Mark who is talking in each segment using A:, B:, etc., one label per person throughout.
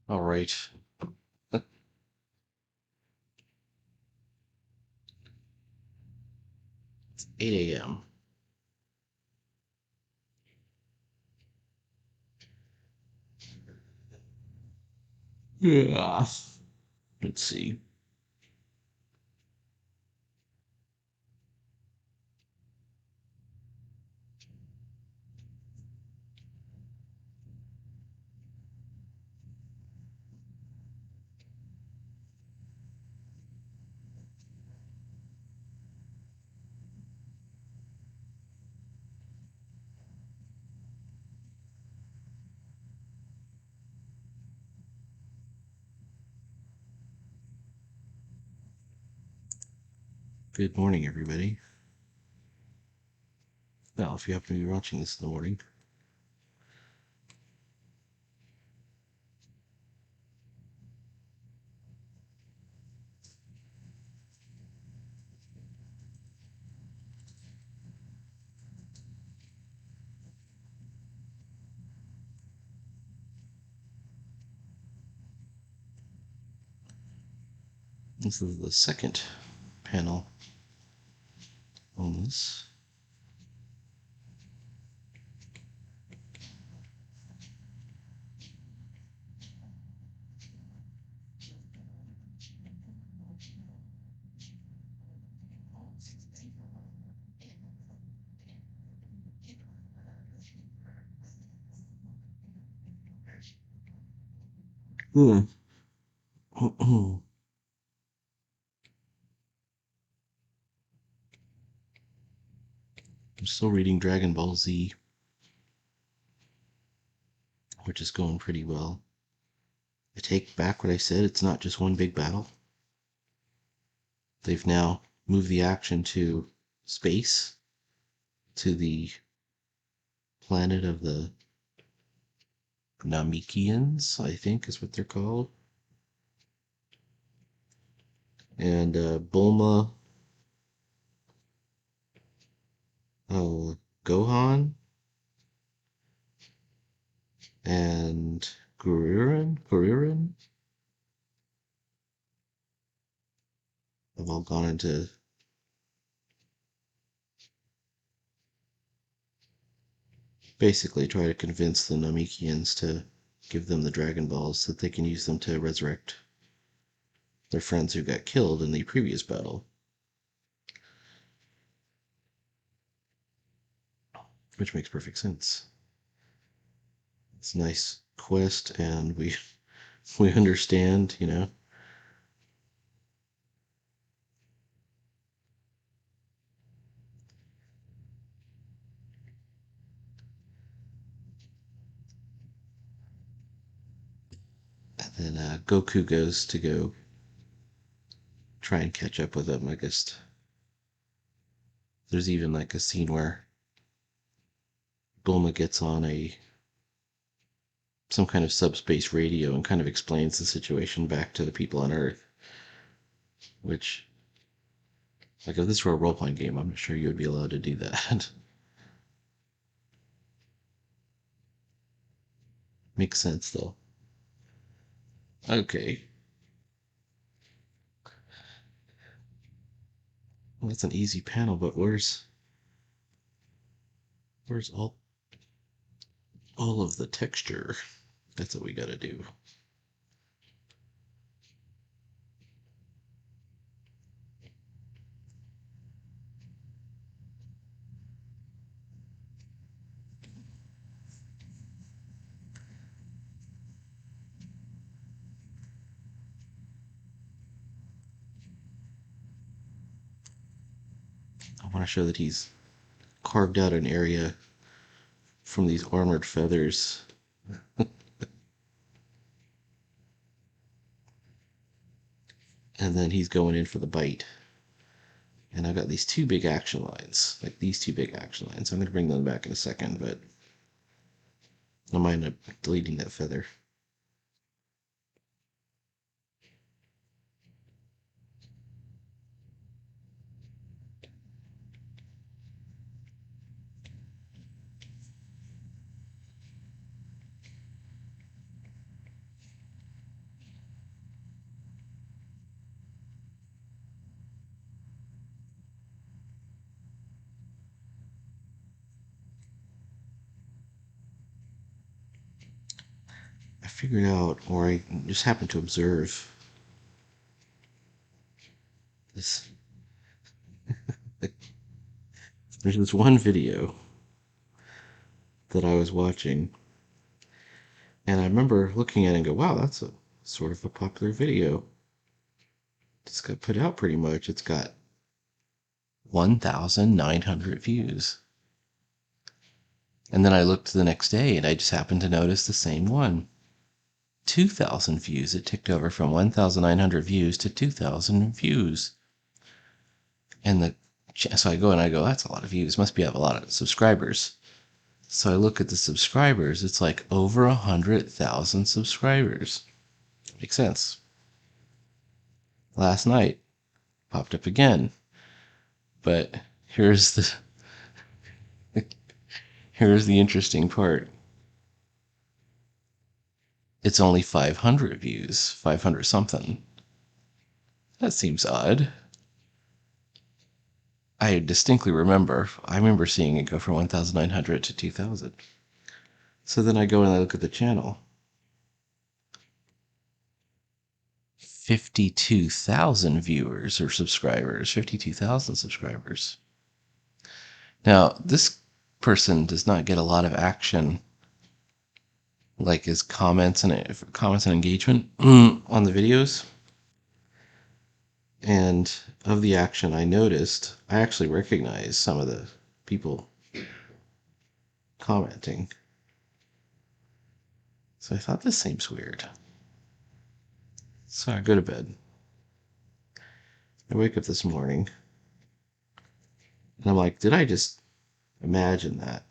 A: All right. It's 8 a.m. Yeah. Let's see. Good morning, everybody. Well, if you happen to be watching this in the morning, this is the second panel on this. Hmm. I'm still reading Dragon Ball Z, which is going pretty well. I take back what I said. It's not just one big battle. They've now moved the action to space, to the planet of the Namekians, I think is what they're called. And Bulma, Gohan, and Guririn have all gone into basically try to convince the Namekians to give them the Dragon Balls so that they can use them to resurrect their friends who got killed in the previous battle. Which makes perfect sense. It's a nice quest, and we understand, you know. And then Goku goes to go try and catch up with them. I guess there's even like a scene where Bulma gets on a some kind of subspace radio and kind of explains the situation back to the people on Earth. Which, like, if this were a role playing game, I'm not sure you would be allowed to do that. Makes sense though. Okay, well, that's an easy panel, but where's all of the texture? That's what we gotta do. I want to show that he's carved out an area from these armored feathers. And then he's going in for the bite. And I've got these two big action lines, like these two big action lines. I'm going to bring them back in a second, but I might end up deleting that feather. figured out, or I just happened to observe this. There's this one video that I was watching, and I remember looking at it and go, wow, that's a sort of a popular video. It's got put out pretty much. It's got 1,900 views. And then I looked the next day and I just happened to notice the same one. 2,000 views. It ticked over from 1,900 views to 2,000 views. And so I go and I go, that's a lot of views. Must be have a lot of subscribers. So I look at the subscribers. It's like over 100,000 subscribers. Makes sense. Last night popped up again. But here's the here's the interesting part. It's only 500 views, 500 something. That seems odd. I distinctly I remember seeing it go from 1,900 to 2,000. So then I go and I look at the channel. 52,000 viewers or subscribers, 52,000 subscribers. Now, this person does not get a lot of action, like his comments and engagement on the videos. And of the action I noticed, I actually recognized some of the people commenting. So I thought this seems weird. So I go to bed. I wake up this morning and I'm like, did I just imagine that?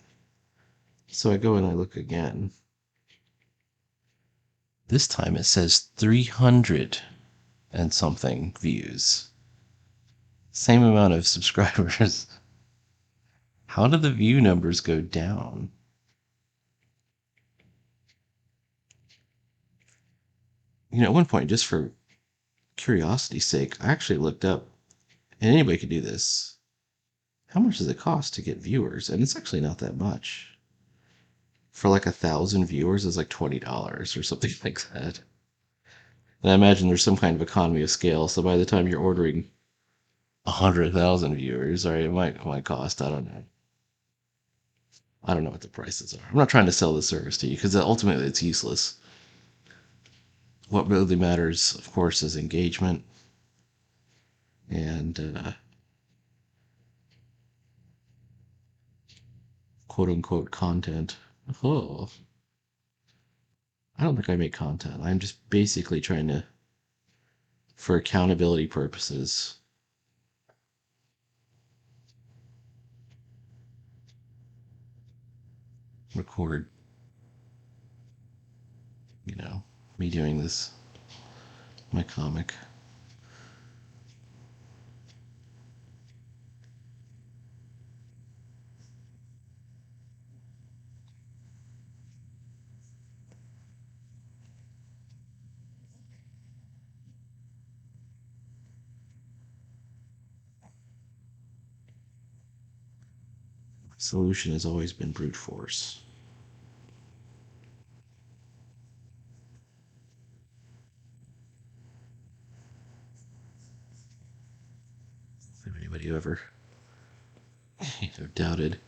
A: So I go and I look again. This time it says 300 and something views. Same amount of subscribers. How did the view numbers go down? At one point, just for curiosity's sake, I actually looked up, and anybody could do this. How much does it cost to get viewers? And it's actually not that much. For like 1,000 viewers, it's like $20 or something like that. And I imagine there's some kind of economy of scale. So by the time you're ordering 100,000 viewers, or it might cost, I don't know. I don't know what the prices are. I'm not trying to sell the service to you because ultimately it's useless. What really matters, of course, is engagement and quote unquote content. Oh, I don't think I make content. I'm just basically trying to, for accountability purposes, record, me doing this, my comic. Solution has always been brute force. If anybody ever doubted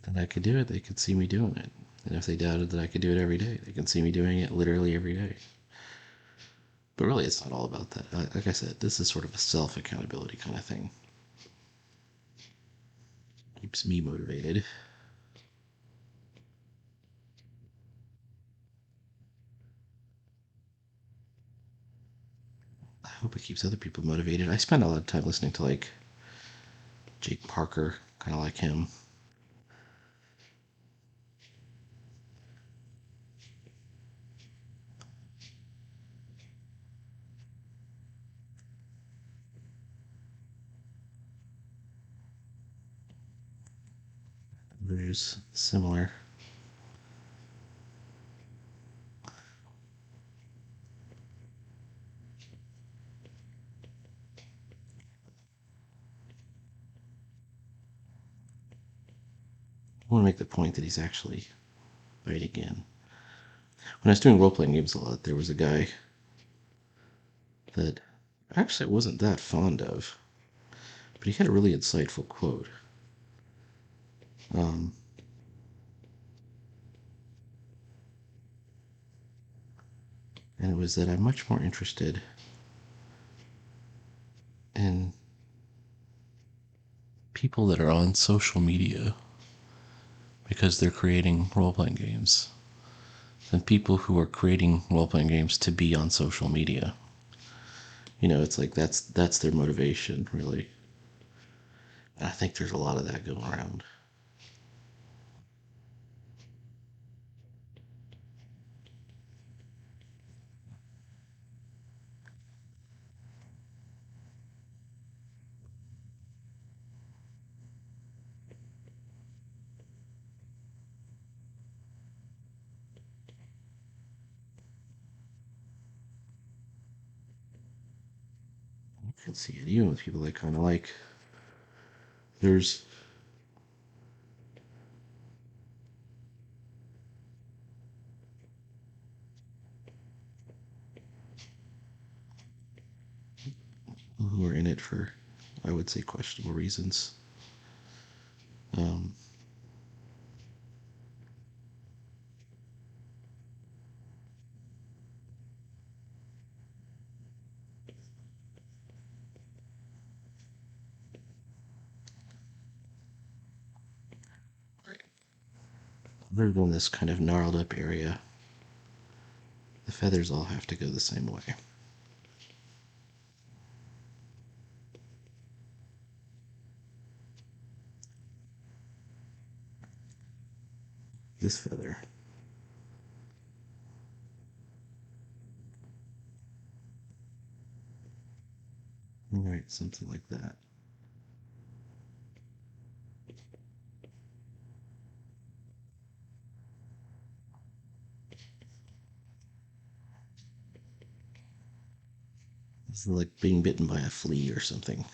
A: that I could do it, they could see me doing it. And if they doubted that I could do it every day, they can see me doing it literally every day. But really, it's not all about that. Like I said, this is sort of a self-accountability kind of thing. Keeps me motivated. I hope it keeps other people motivated. I spend a lot of time listening to like Jake Parker, kind of like him. There's similar. want to make the point that he's actually fighting in. When I was doing role-playing games a lot, there was a guy that actually I wasn't that fond of, but he had a really insightful quote. Um, and it was that I'm much more interested in people that are on social media because they're creating role-playing games than people who are creating role-playing games to be on social media. You know, it's like that's their motivation, really. And I think there's a lot of that going around. You can see it even with people that kind of like. There's who are in it for, I would say, questionable reasons. Um, Other than this kind of gnarled up area, the feathers all have to go the same way. This feather. Right, something like that. It's like being bitten by a flea or something.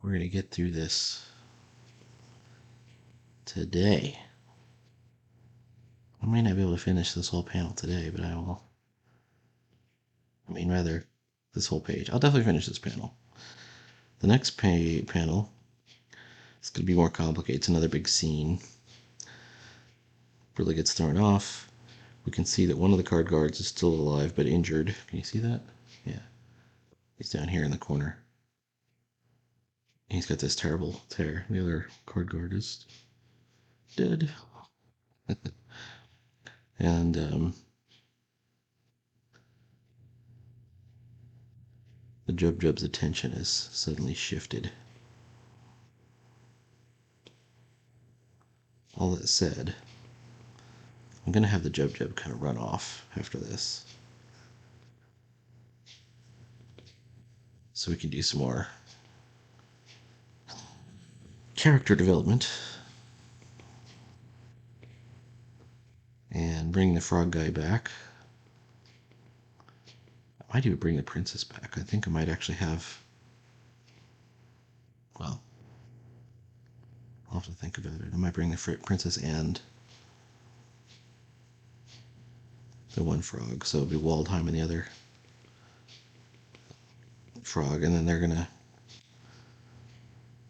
A: We're going to get through this today. I may not be able to finish this whole panel today, but I will. I mean, rather, this whole page. I'll definitely finish this panel. The next panel is going to be more complicated. It's another big scene. Really gets thrown off. We can see that one of the card guards is still alive but injured. Can you see that? Yeah. He's down here in the corner. He's got this terrible tear. The other card guard is dead. And the Jub's attention is suddenly shifted. All that said, I'm going to have the Jub kind of run off after this. So we can do some more character development and bring the frog guy back. I might even bring the princess back. I think I might actually have. Well, I'll have to think about it. I might bring the princess and the one frog. So it'll be Waldheim and the other frog. And then they're going to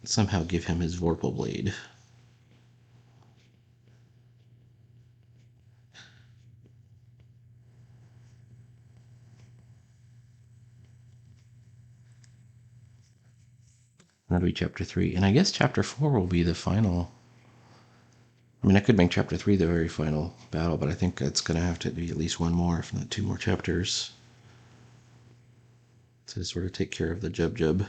A: somehow give him his Vorpal blade. That'll be chapter 3. And I guess chapter 4 will be the final I mean, I could make chapter 3 the very final battle, but I think that's going to have to be at least one more, if not two more chapters, to sort of take care of the Jub Jub.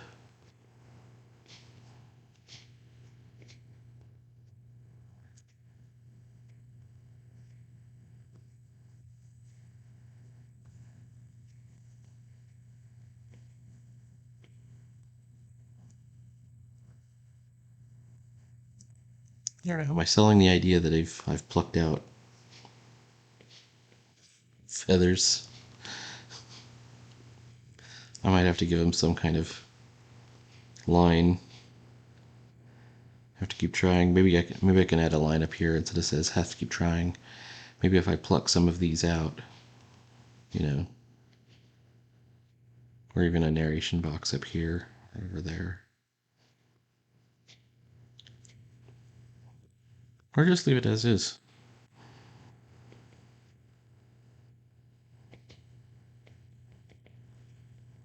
A: I don't know. Am I selling the idea that I've plucked out feathers? I might have to give him some kind of line. Have to keep trying. Maybe I can add a line up here instead of says have to keep trying. Maybe if I pluck some of these out, you know, or even a narration box up here or over there, or just leave it as is.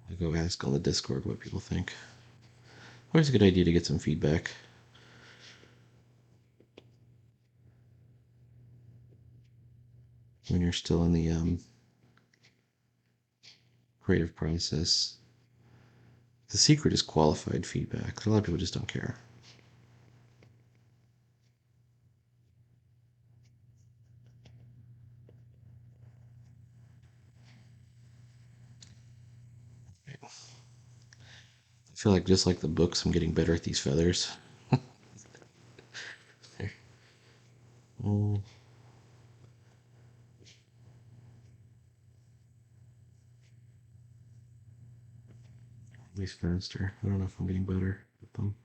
A: I'll go ask on the Discord what people think. Always a good idea to get some feedback. When you're still in the creative process. The secret is qualified feedback. A lot of people just don't care. I feel like just like the books, I'm getting better at these feathers. Oh, at least faster. I don't know if I'm getting better with them.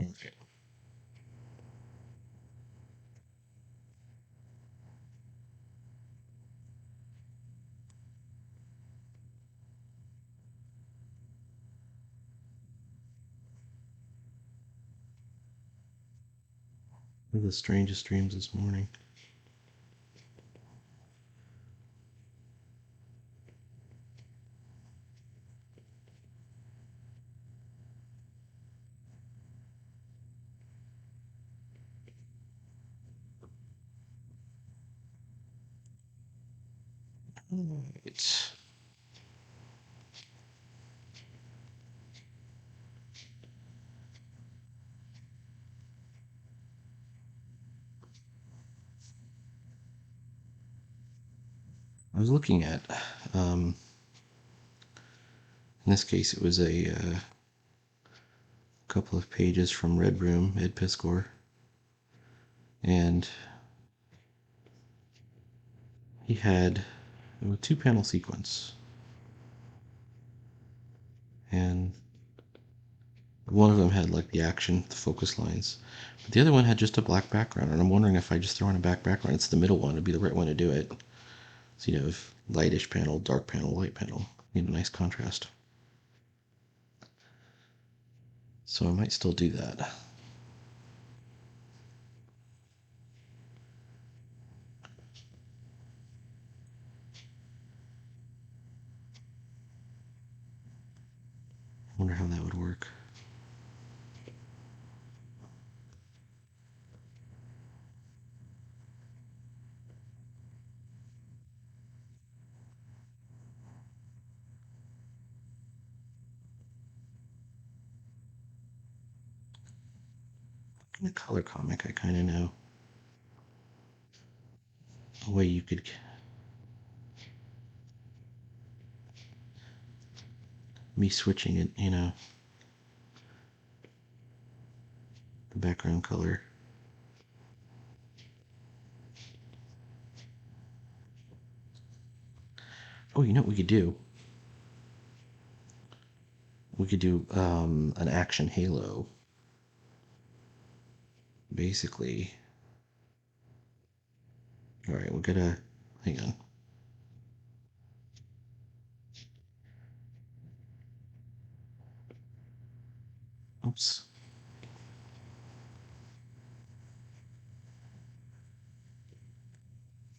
A: Okay. One of the strangest dreams this morning. Alright. I was looking at, in this case, it was a couple of pages from Red Room, Ed Piskor, and he had a two-panel sequence, and one of them had like the action, the focus lines, but the other one had just a black background, and I'm wondering if I just throw in a black background, it's the middle one, it'd be the right one to do it. So, you know, if lightish panel, dark panel, light panel, need a nice contrast. So I might still do that. Wonder how that would work. In a color comic, I kind of know a way you could me switching it, you know, the background color. Oh, you know what we could do? We could do an action halo. Basically. All right, we're gonna hang on. Oops.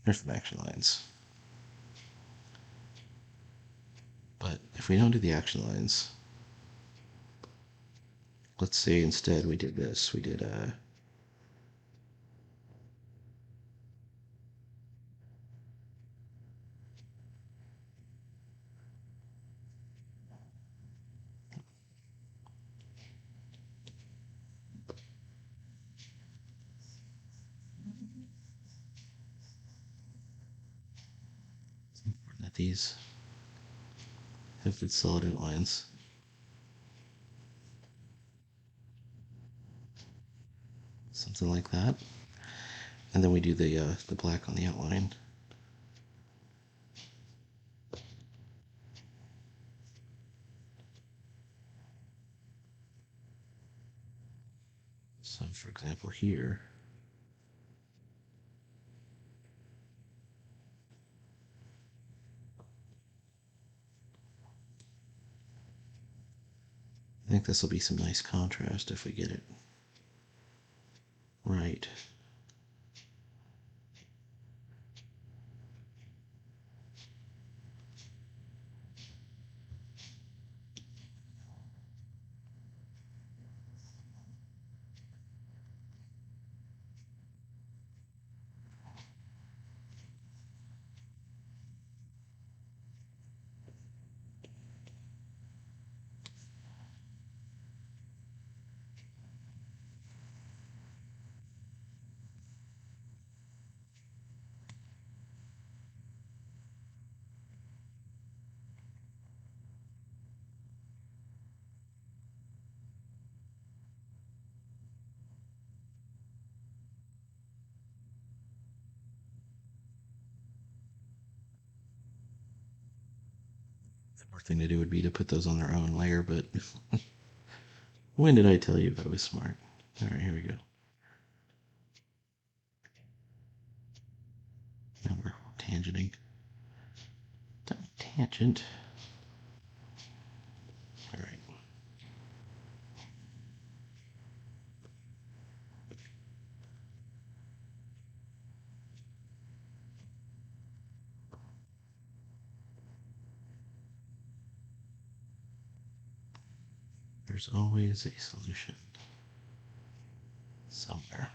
A: There's some action lines. But if we don't do the action lines, let's say instead we did this. We did that these have good solid outlines. Something like that. And then we do the black on the outline. So for example here, I think this will be some nice contrast if we get it right. The more thing to do would be to put those on their own layer, but when did I tell you I was smart? All right, here we go. Now we're tangenting. Tangent. All right. There's always a solution somewhere.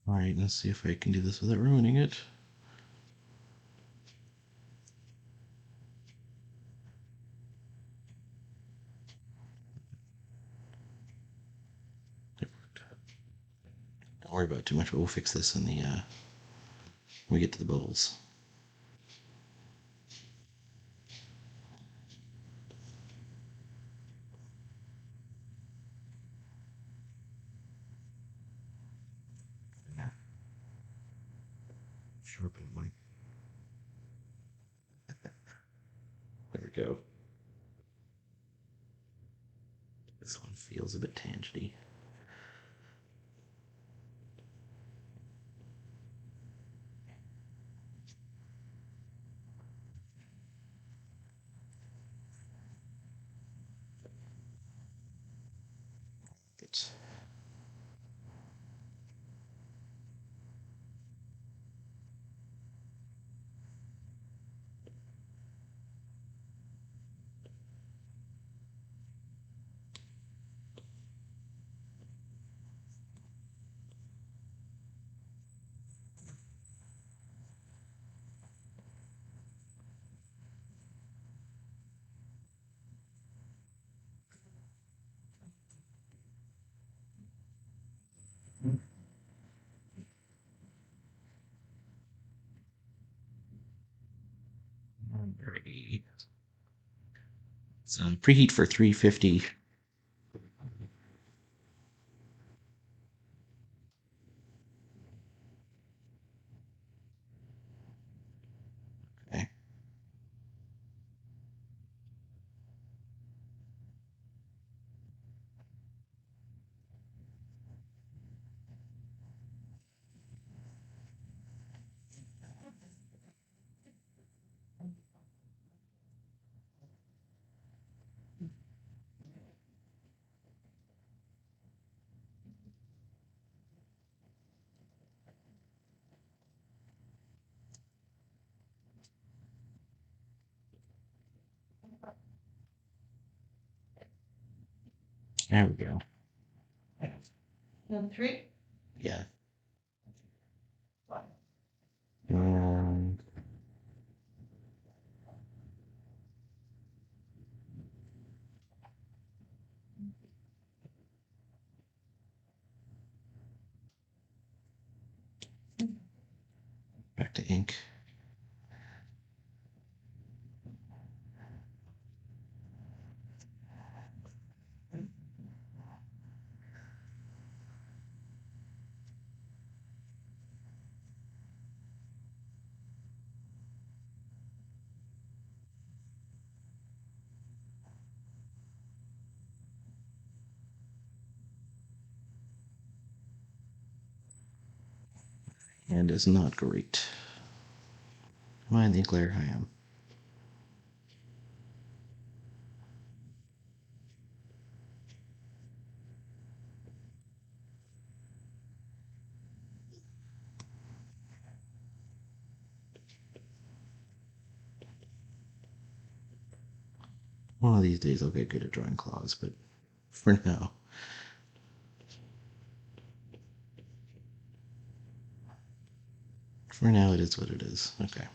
A: All right, let's see if I can do this without ruining it. It worked. Don't worry about it too much, but we'll fix this in the when we get to the bubbles. Sharpen my. There we go. This one feels a bit tangenty. It's ready. So preheat for 350. Okay. There we go.
B: Number 3?
A: Yeah. And back to ink. And is not great. Am I in the ink layer? I am. One of these days I'll get good at drawing claws, but for now. For now, it is what it is. Okay.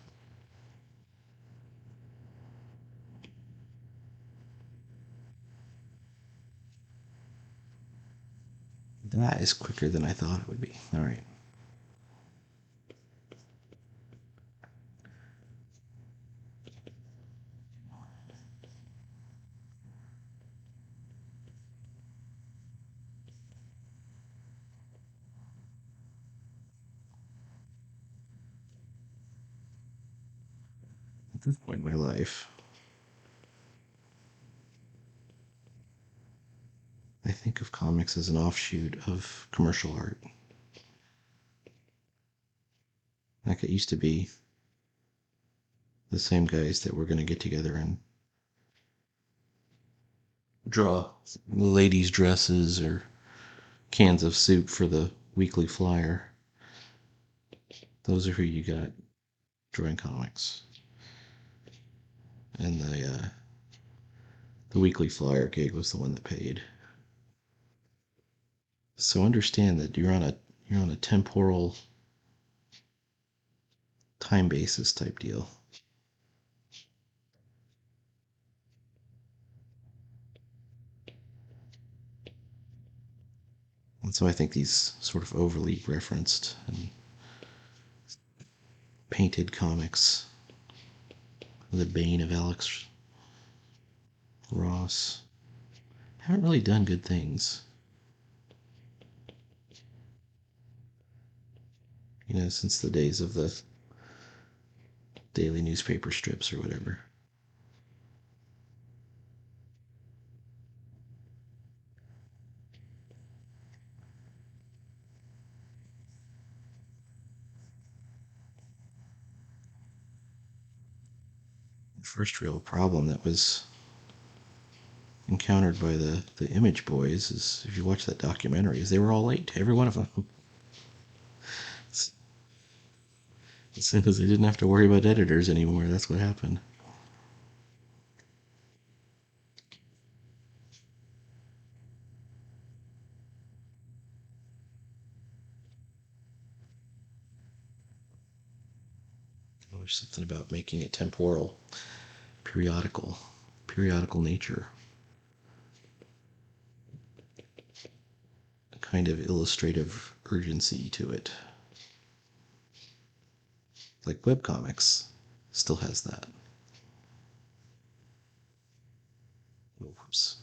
A: That is quicker than I thought it would be. All right. At this point in my life, I think of comics as an offshoot of commercial art. Like it used to be the same guys that were going to get together and draw ladies' dresses or cans of soup for the weekly flyer. Those are who you got drawing comics. And the weekly flyer gig was the one that paid. So understand that you're on a temporal time basis type deal. And so I think these sort of overly referenced and painted comics, the bane of Alex Ross, haven't really done good things. You know, since the days of the daily newspaper strips or whatever. The first real problem that was encountered by the Image Boys is, if you watch that documentary, is they were all late, every one of them. As soon as they didn't have to worry about editors anymore, that's what happened. Well, there's something about making it temporal, periodical nature, a kind of illustrative urgency to it. Like webcomics still has that. Oh, whoops.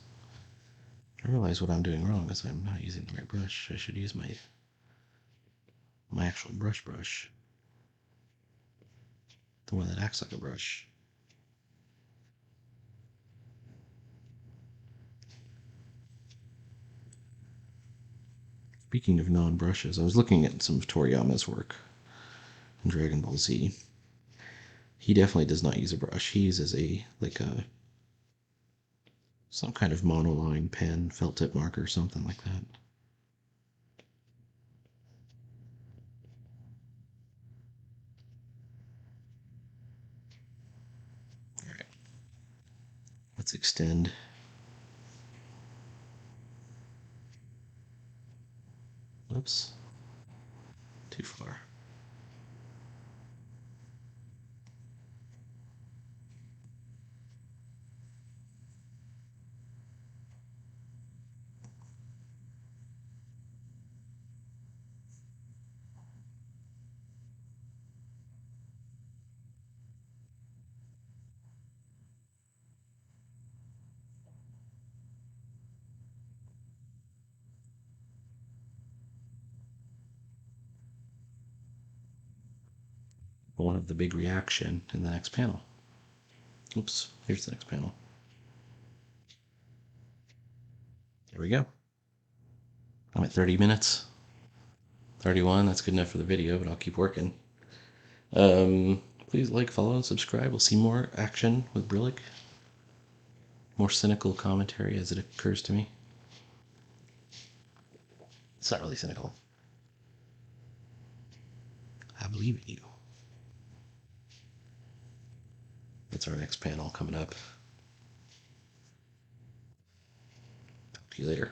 A: I realize what I'm doing wrong is I'm not using the right brush. I should use my actual brush. The one that acts like a brush. Speaking of non-brushes, I was looking at some of Toriyama's work in Dragon Ball Z. He definitely does not use a brush. He uses some kind of monoline pen, felt tip marker, something like that. All right. Let's extend. Whoops. Too far. We'll have the big reaction in the next panel. Oops, here's the next panel. There we go. I'm at 30 minutes. 31, that's good enough for the video, but I'll keep working. Please like, follow, and subscribe. We'll see more action with Brillick. More cynical commentary as it occurs to me. It's not really cynical. I believe in you. That's our next panel coming up. Talk to you later.